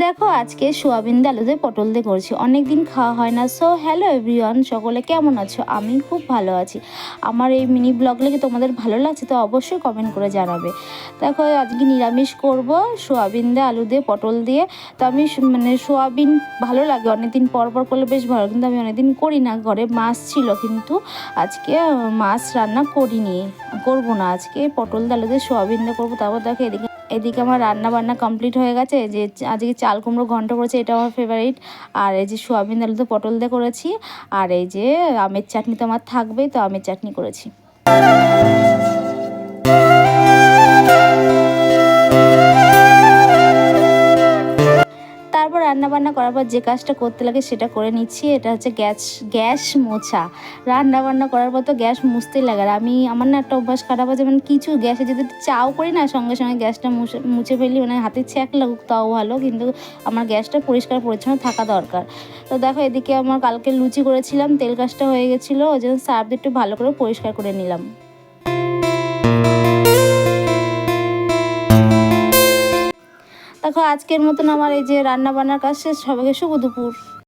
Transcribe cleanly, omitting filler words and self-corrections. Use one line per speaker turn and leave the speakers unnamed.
দেখো আজকে সোয়াবিন দিয়ে আলু দিয়ে পটল দিয়ে করেছি, অনেক দিন খাওয়া হয় না। সো হ্যালো এভরিওয়ান, সকলে কেমন আছো? আমি খুব ভালো আছি। আমার এই মিনি ব্লগ লেগে তোমাদের ভালো লাগছে তো অবশ্যই কমেন্ট করে জানাবে। দেখো আজকে নিরামিষ করব, সোয়াবিন দিয়ে আলু দিয়ে পটল দিয়ে। তো আমি মানে সোয়াবিন ভালো লাগে, অনেকদিন পর পর করলে বেশ ভালো, কিন্তু আমি অনেকদিন করি না। ঘরে মাছ ছিল কিন্তু আজকে মাছ রান্না করিনি, করবো না। আজকে পটল দিয়ে আলু দিয়ে সোয়াবিন দিয়ে করবো। তারপর দেখো এদিকে আমার রান্না বান্না কমপ্লিট হয়ে গেছে। যে আজকে চাল কুমড়ো ঘন্ট করেছে, এটা আমার ফেভারিট। আর এই যে সোয়াবিন আলু দিয়ে পটল দিয়ে করেছি। আর এই যে আমের চাটনি তো আমার থাকবেই, তো আমের চাটনি করেছি। তারপর রান্নাবান্না করার পর যে কাজটা করতে লাগে সেটা করে নিচ্ছি। এটা হচ্ছে গ্যাস মোছা। রান্নাবান্না করার পর তো গ্যাস মুছতেই লাগে। আর আমার না একটা অভ্যাস খারাপ আছে, মানে কিছু গ্যাসে যদি চাও করি না, সঙ্গে সঙ্গে গ্যাসটা মুছে ফেলি, মানে হাতে ছ্যাঁক লাগুক তাও ভালো, কিন্তু আমার গ্যাসটা পরিষ্কার পরিচ্ছন্ন থাকা দরকার। তো দেখো এদিকে আমার কালকে লুচি করেছিলাম, তেল কাজটা হয়ে গেছিলো, ওই জন্য সার্ফ দিয়ে একটু ভালো করে পরিষ্কার করে নিলাম। দেখো আজকের মতন আমার এই যে রান্না বান্নার কাজ শেষ। সবাইকে শুভ দুপুর।